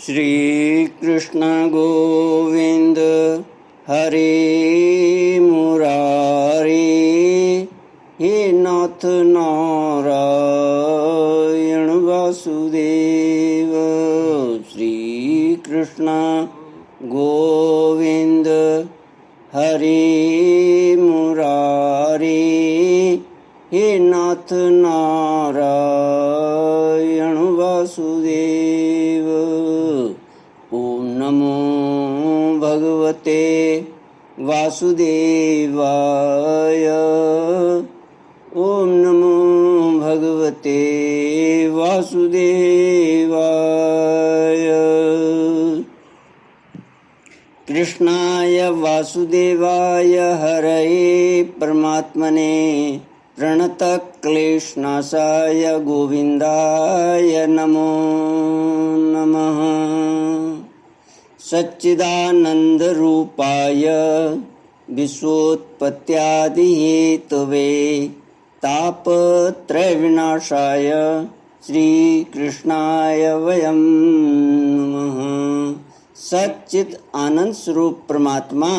श्री कृष्ण गोविंद हरे मुरारे, हे नाथ नारायण वासुदेव। श्री कृष्ण गोविंद हरे मुरारे, हे नाथ नारायण वासुदेव। ओम नमो भगवते वासुदेवाय। ओम नमो भगवते वासुदेवाय। कृष्णाय वासुदेवाय हरये परमात्मने प्रणतक्लेशनाशाय गोविन्दाय नमो नमः। सच्चिदानन्दरूपाय विश्वोत्पत्त्यादिहेतवे तापत्रयविनाशाय श्रीकृष्णाय वयं नमः। सच्चित आनंद स्वरूप परमात्मा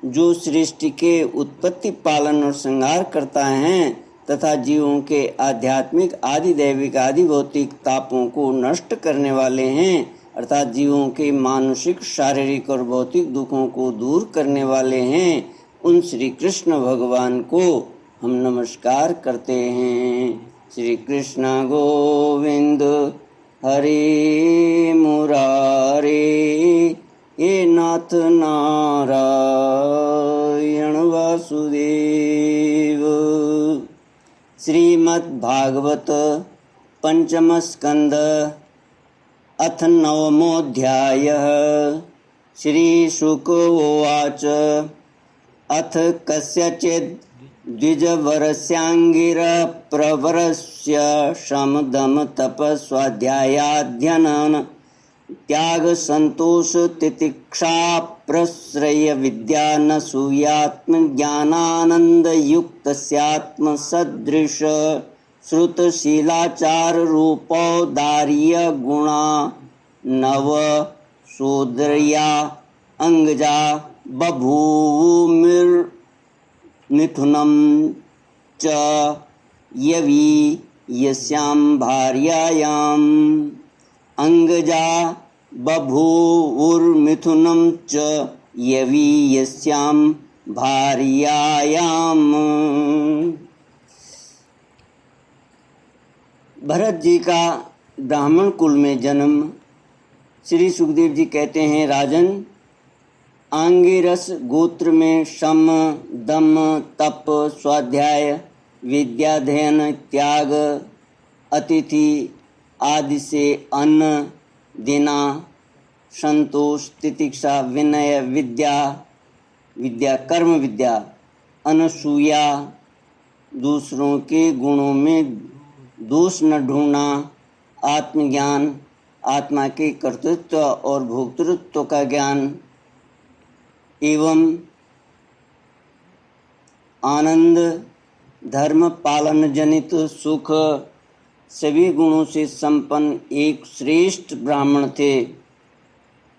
जो सृष्टि के उत्पत्ति पालन और संहार करता है तथा जीवों के आध्यात्मिक आदि दैविक आदि भौतिक तापों को नष्ट करने वाले हैं, अर्थात जीवों के मानसिक शारीरिक और भौतिक दुखों को दूर करने वाले हैं, उन श्री कृष्ण भगवान को हम नमस्कार करते हैं। श्री कृष्ण गोविंद हरे मुरारे, हे नाथ नारायण वासुदेव। श्रीमद्भागवत पंचम स्कंद अथ नवमोऽध्यायः। श्रीशुक उवाच अथ कस्यचिद् द्विजवरस्याङ्गिरः प्रवरस्य शमदम तपस्वाध्यायाध्ययन त्याग संतोष तितिक्षा प्रश्रय विद्या न सूयात्मज्ञानानंद युक्त स्यात्म सदृश श्रुतशीलाचार रूपौदार्य गुणा नव सोदर्या अंगजा बभूवुर्मिथुनं च यवि यस्यां भार्यायाम् अंगजा बभूवुर्मिथुनं च यवि यस्यां भार्यायाम्। भरत जी का ब्राह्मण कुल में जन्म। श्री सुखदेव जी कहते हैं, राजन, आंगिरस गोत्र में शम दम तप स्वाध्याय विद्याध्ययन त्याग अतिथि आदि से अन्न देना संतोष तितिक्षा विनय विद्या कर्म विद्या अनसूया दूसरों के गुणों में दोष न ढूंढना आत्मज्ञान आत्मा के कर्तृत्व और भोक्तृत्व का ज्ञान एवं आनंद धर्म पालन जनित सुख सभी गुणों से संपन्न एक श्रेष्ठ ब्राह्मण थे।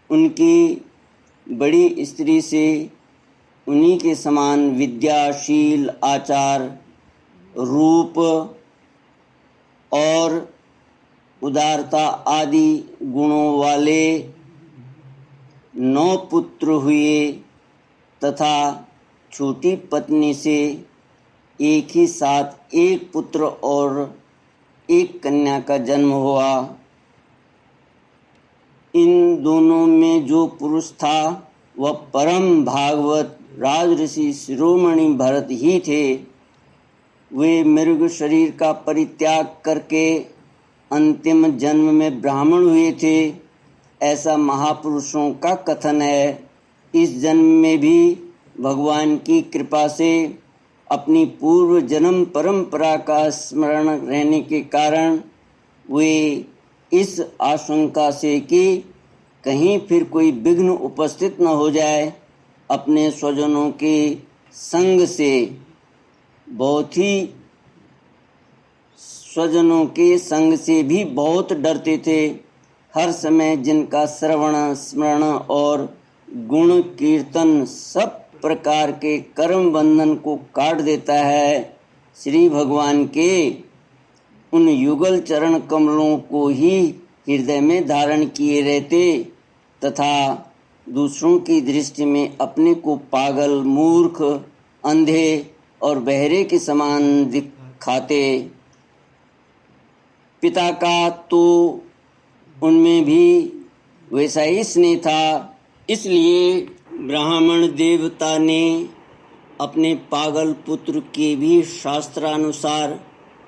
उनकी बड़ी स्त्री से उन्हीं के समान विद्याशील आचार रूप और उदारता आदि गुणों वाले 9 पुत्र हुए तथा छोटी पत्नी से एक ही साथ एक पुत्र और एक कन्या का जन्म हुआ। इन दोनों में जो पुरुष था वह परम भागवत राजऋषि शिरोमणि भरत ही थे। वे मृग शरीर का परित्याग करके अंतिम जन्म में ब्राह्मण हुए थे, ऐसा महापुरुषों का कथन है। इस जन्म में भी भगवान की कृपा से अपनी पूर्व जन्म परंपरा का स्मरण रहने के कारण वे इस आशंका से कि कहीं फिर कोई विघ्न उपस्थित न हो जाए, अपने स्वजनों के संग से स्वजनों के संग से भी बहुत डरते थे। हर समय जिनका श्रवण स्मरण और गुण कीर्तन सब प्रकार के कर्म बंधन को काट देता है, श्री भगवान के उन युगल चरण कमलों को ही हृदय में धारण किए रहते तथा दूसरों की दृष्टि में अपने को पागल, मूर्ख, अंधे और बहरे के समान दिखाते। पिता का तो उनमें भी वैसा ही स्नेह था, इसलिए ब्राह्मण देवता ने अपने पागल पुत्र के भी शास्त्रानुसार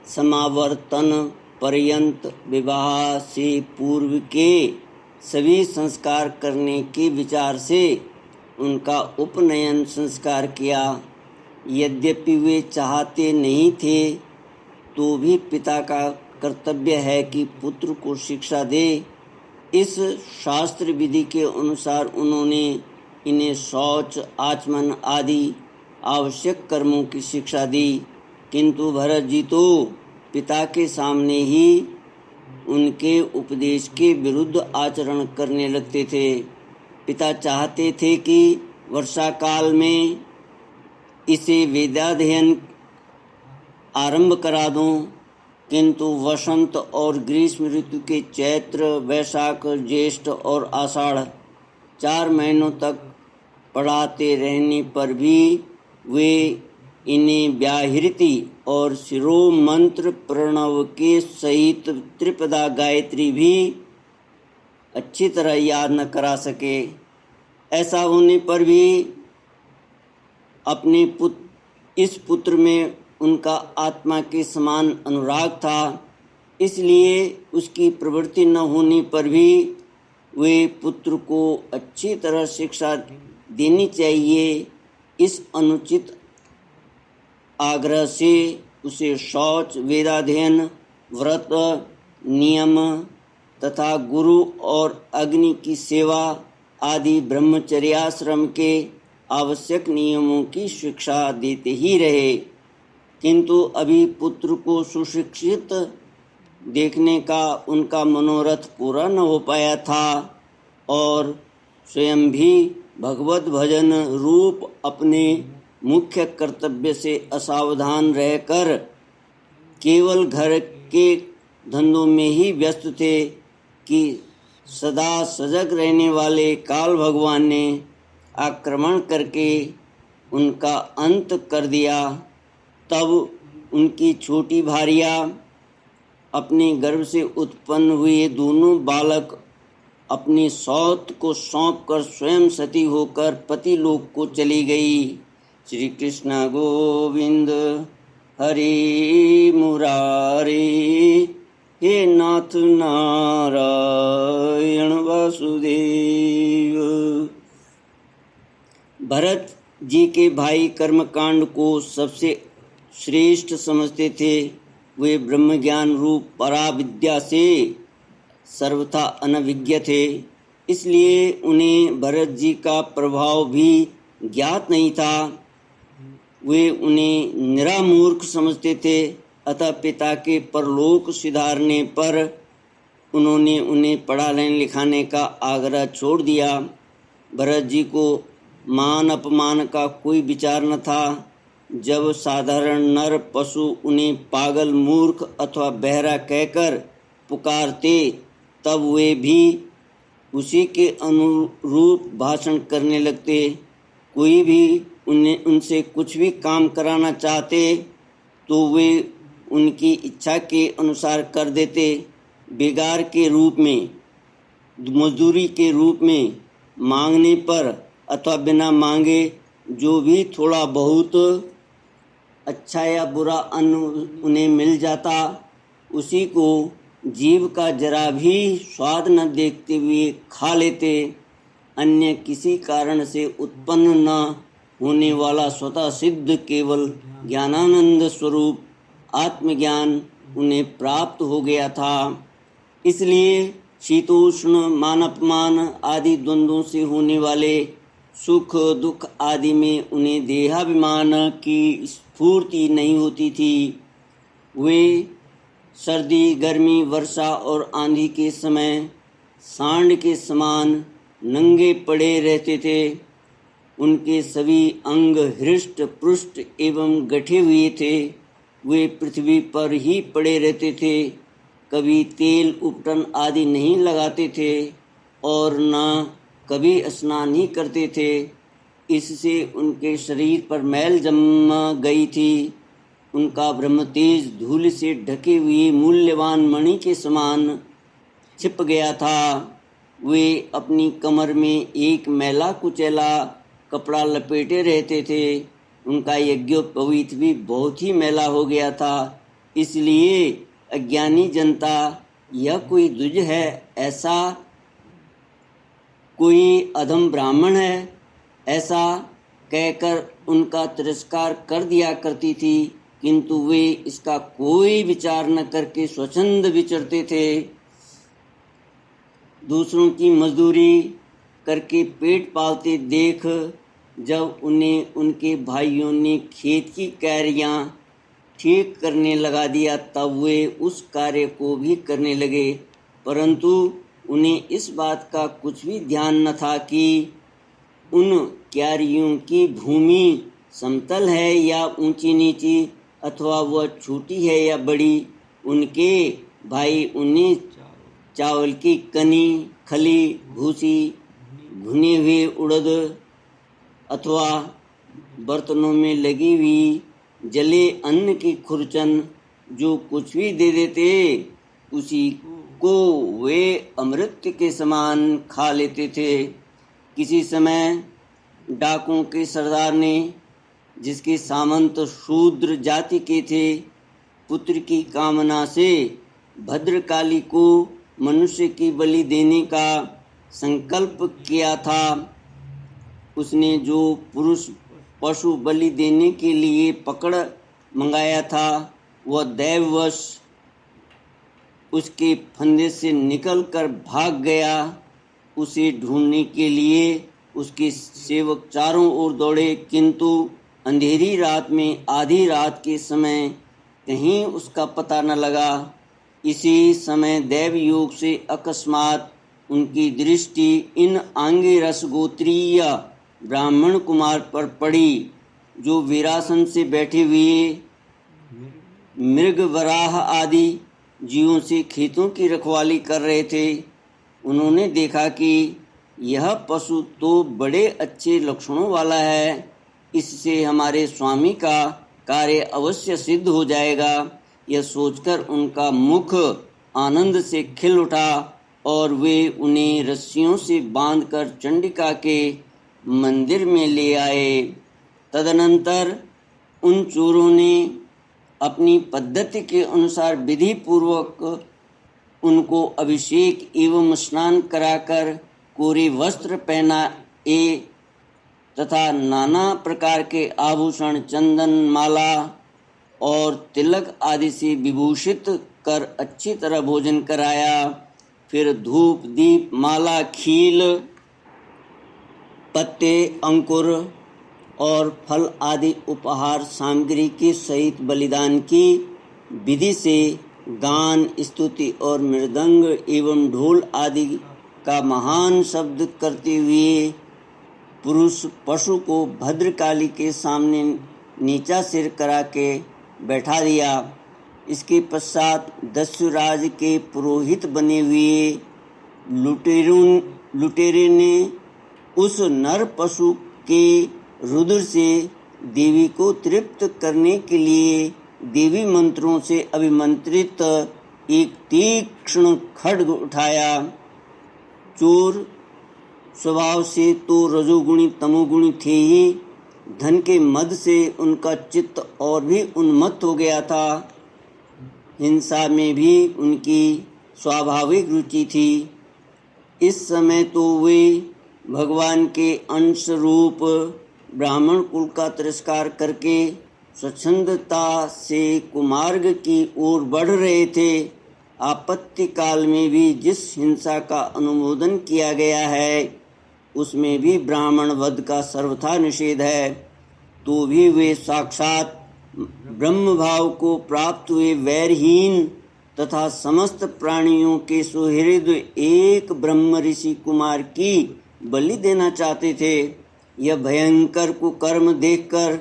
समावर्तन पर्यंत विवाह से पूर्व के सभी संस्कार करने के विचार से उनका उपनयन संस्कार किया। यद्यपि वे चाहते नहीं थे तो भी पिता का कर्तव्य है कि पुत्र को शिक्षा दे। इस शास्त्र विधि के अनुसार उन्होंने इन्हें शौच, आचमन आदि आवश्यक कर्मों की शिक्षा दी, किंतु भरत जी तो पिता के सामने ही उनके उपदेश के विरुद्ध आचरण करने लगते थे। पिता चाहते थे कि वर्षा काल में इसे वेदाध्ययन आरंभ करा दूं, किंतु वसंत और ग्रीष्म ऋतु के चैत्र, वैशाख, ज्येष्ठ और आषाढ़ 4 महीनों तक पढ़ाते रहने पर भी वे इन्हें व्याहृति और शिरोमंत्र प्रणव के सहित त्रिपदा गायत्री भी अच्छी तरह याद न करा सके। ऐसा होने पर भी अपने इस पुत्र में उनका आत्मा के समान अनुराग था, इसलिए उसकी प्रवृत्ति न होने पर भी वे पुत्र को अच्छी तरह शिक्षा देनी चाहिए, इस अनुचित आग्रह से उसे शौच, वेदाध्ययन, व्रत, नियम तथा गुरु और अग्नि की सेवा आदि ब्रह्मचर्याश्रम के आवश्यक नियमों की शिक्षा देते ही रहे। किंतु अभी पुत्र को सुशिक्षित देखने का उनका मनोरथ पूरा न हो पाया था और स्वयं भी भगवत भजन रूप अपने मुख्य कर्तव्य से असावधान रहकर केवल घर के धंधों में ही व्यस्त थे कि सदा सजग रहने वाले काल भगवान ने आक्रमण करके उनका अंत कर दिया। तब उनकी छोटी भार्या अपने गर्भ से उत्पन्न हुए दोनों बालक अपनी सौत को सौंपकर स्वयं सती होकर पति लोक को चली गई। श्री कृष्ण गोविंद हरि मुरारी, हे नाथ नारायण वासुदेव। भरत जी के भाई कर्मकांड को सबसे श्रेष्ठ समझते थे। वे ब्रह्म ज्ञान रूप पराविद्या से सर्वथा अनभिज्ञ थे, इसलिए उन्हें भरत जी का प्रभाव भी ज्ञात नहीं था। वे उन्हें निरामूर्ख समझते थे, अतः पिता के परलोक सिधारने पर उन्होंने उन्हें पढ़ाने लिखाने का आग्रह छोड़ दिया। भरत जी को मान अपमान का कोई विचार न था। जब साधारण नर पशु उन्हें पागल, मूर्ख अथवा बहरा कहकर पुकारते तब वे भी उसी के अनुरूप भाषण करने लगते। कोई भी उनसे कुछ भी काम कराना चाहते तो वे उनकी इच्छा के अनुसार कर देते। बेगार के रूप में, मजदूरी के रूप में मांगने पर अथवा बिना मांगे जो भी थोड़ा बहुत अच्छा या बुरा अन्न उन्हें मिल जाता, उसी को जीव का जरा भी स्वाद न देखते हुए खा लेते। अन्य किसी कारण से उत्पन्न न होने वाला स्वतः सिद्ध केवल ज्ञानानंद स्वरूप आत्मज्ञान उन्हें प्राप्त हो गया था। इसलिए शीतोष्ण, मान अपमान आदि द्वंद्वों से होने वाले सुख दुख आदि में उन्हें देहाभिमान की स्फूर्ति नहीं होती थी। वे सर्दी, गर्मी, वर्षा और आंधी के समय सांड के समान नंगे पड़े रहते थे। उनके सभी अंग हृष्ट पुष्ट एवं गठे हुए थे। वे पृथ्वी पर ही पड़े रहते थे, कभी तेल उपटन आदि नहीं लगाते थे और न कभी स्नान ही करते थे। इससे उनके शरीर पर मैल जम गई थी। उनका ब्रह्मतेज धूल से ढके हुए मूल्यवान मणि के समान छिप गया था। वे अपनी कमर में एक मैला कुचैला कपड़ा लपेटे रहते थे। उनका यज्ञोपवीत भी बहुत ही मैला हो गया था। इसलिए अज्ञानी जनता यह कोई द्विज है, ऐसा कोई अधम ब्राह्मण है, ऐसा कहकर उनका तिरस्कार कर दिया करती थी। किंतु वे इसका कोई विचार न करके स्वच्छंद विचरते थे। दूसरों की मजदूरी करके पेट पालते देख जब उन्हें उनके भाइयों ने खेत की क्यारियाँ ठीक करने लगा दिया, तब वे उस कार्य को भी करने लगे। परंतु उन्हें इस बात का कुछ भी ध्यान न था कि उन क्यारियों की भूमि समतल है या ऊंची नीची, अथवा वह छोटी है या बड़ी। उनके भाई उन्हें चावल की कनी, खली, भूसी, भुने हुए उड़द अथवा बर्तनों में लगी हुई जले अन्न की खुरचन जो कुछ भी दे देते, उसी को वे अमृत के समान खा लेते थे। किसी समय डाकुओं के सरदार ने, जिसके सामंत शूद्र जाति के थे, पुत्र की कामना से भद्रकाली को मनुष्य की बलि देने का संकल्प किया था। उसने जो पुरुष पशु बलि देने के लिए पकड़ मंगाया था, वह दैववश उसके फंदे से निकलकर भाग गया। उसे ढूंढने के लिए उसके सेवक चारों ओर दौड़े, किंतु अंधेरी रात में आधी रात के समय कहीं उसका पता न लगा। इसी समय दैव योग से अकस्मात उनकी दृष्टि इन आंगिरस गोत्रीय ब्राह्मण कुमार पर पड़ी, जो वीरासन से बैठे हुए मृग, वराह आदि जीवों से खेतों की रखवाली कर रहे थे। उन्होंने देखा कि यह पशु तो बड़े अच्छे लक्षणों वाला है, इससे हमारे स्वामी का कार्य अवश्य सिद्ध हो जाएगा। यह सोचकर उनका मुख आनंद से खिल उठा और वे उन्हें रस्सियों से बांधकर चंडिका के मंदिर में ले आए। तदनंतर उन चोरों ने अपनी पद्धति के अनुसार विधि पूर्वक उनको अभिषेक एवं स्नान कराकर कोरे वस्त्र पहनाए तथा नाना प्रकार के आभूषण, चंदन, माला और तिलक आदि से विभूषित कर अच्छी तरह भोजन कराया। फिर धूप, दीप, माला, खील, पत्ते, अंकुर और फल आदि उपहार सामग्री के सहित बलिदान की विधि से गान, स्तुति और मृदंग एवं ढोल आदि का महान शब्द करते हुए पुरुष पशु को भद्रकाली के सामने नीचा सिर करा के बैठा दिया। इसके पश्चात दस्युराज के पुरोहित बने हुए लुटेरे ने उस नर पशु के रुद्र से देवी को तृप्त करने के लिए देवी मंत्रों से अभिमंत्रित एक तीक्ष्ण खड्ग उठाया। चोर स्वभाव से तो रजोगुणी तमोगुणी थे ही, धन के मद से उनका चित्त और भी उन्मत्त हो गया था। हिंसा में भी उनकी स्वाभाविक रुचि थी। इस समय तो वे भगवान के अंश रूप ब्राह्मण कुल का तिरस्कार करके स्वच्छंदता से कुमार्ग की ओर बढ़ रहे थे। आपत्ति काल में भी जिस हिंसा का अनुमोदन किया गया है, उसमें भी ब्राह्मण वध का सर्वथा निषेध है। तो भी वे साक्षात ब्रह्म भाव को प्राप्त हुए वैरहीन तथा समस्त प्राणियों के सुहृद एक ब्रह्म ऋषि कुमार की बलि देना चाहते थे। यह भयंकर कुकर्म देखकर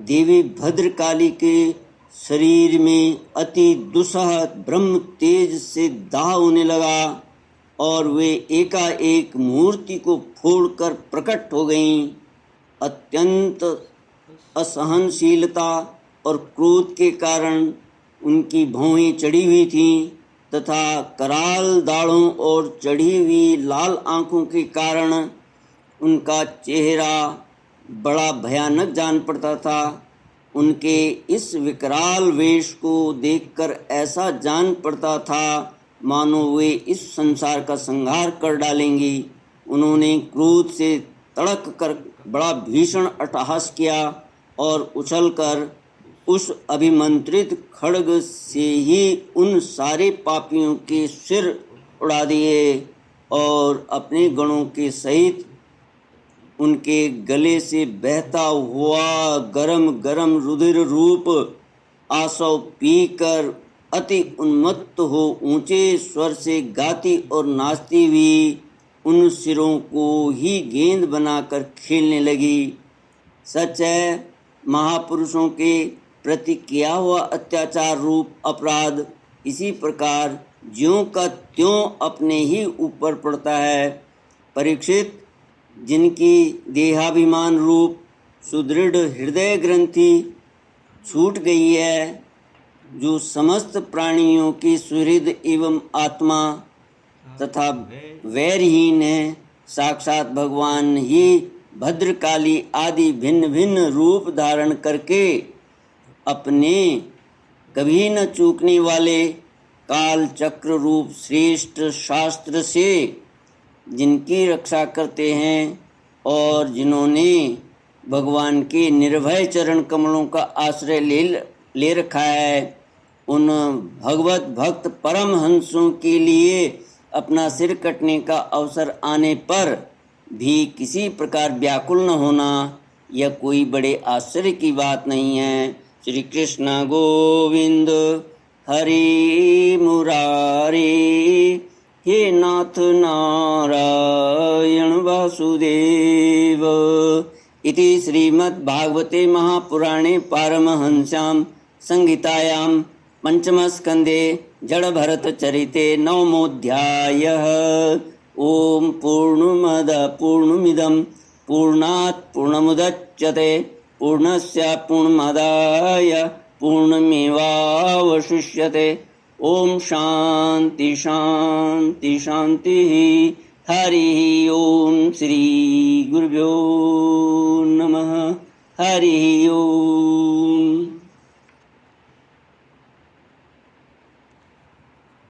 देवी भद्रकाली के शरीर में अति दुस्सह ब्रह्म तेज से दाह होने लगा और वे एकाएक मूर्ति को फोड़कर प्रकट हो गईं। अत्यंत असहनशीलता और क्रोध के कारण उनकी भौहें चढ़ी हुई थीं तथा कराल दाढ़ों और चढ़ी हुई लाल आंखों के कारण उनका चेहरा बड़ा भयानक जान पड़ता था। उनके इस विकराल वेश को देखकर ऐसा जान पड़ता था मानो वे इस संसार का संहार कर डालेंगी। उन्होंने क्रोध से तड़क कर बड़ा भीषण अट्टहास किया और उछलकर उस अभिमंत्रित खड्ग से ही उन सारे पापियों के सिर उड़ा दिए और अपने गणों के सहित उनके गले से बहता हुआ गरम गरम रुधिर रूप आसव पीकर अति उन्मत्त हो ऊंचे स्वर से गाती और नाचती हुई उन सिरों को ही गेंद बनाकर खेलने लगी। सच है, महापुरुषों के प्रति किया हुआ अत्याचार रूप अपराध इसी प्रकार ज्यों का त्यों अपने ही ऊपर पड़ता है। परीक्षित, जिनकी देहाभिमान रूप सुदृढ़ हृदय ग्रंथि छूट गई है, जो समस्त प्राणियों की सुहृद एवं आत्मा तथा वैरहीन है, साक्षात भगवान ही भद्रकाली आदि भिन्न भिन्न रूप धारण करके अपने कभी न चूकने वाले काल चक्र रूप श्रेष्ठ शास्त्र से जिनकी रक्षा करते हैं और जिन्होंने भगवान के निर्भय चरण कमलों का आश्रय ले रखा है, उन भगवत भक्त परमहंसों के लिए अपना सिर कटने का अवसर आने पर भी किसी प्रकार व्याकुल न होना यह कोई बड़े आश्चर्य की बात नहीं है। श्री कृष्ण गोविंद हरि मुरारी, हे नाथ नारायण वासुदेव। इति श्रीमद्भागवते महापुराणे पारमहंस्यां संहितायां पंचमस्कन्धे जड़भरतचरिते नवमोऽध्यायः। ओम पूर्णमदः पूर्णमिदं पूर्णात् पूर्णमुदच्यते पूर्णस्य पूर्णमादाय पूर्णमेवावशिष्यते। ओम शांति शांति शांतिः। हरि ओम श्री गुरुभ्यो नमः। हरि ओम।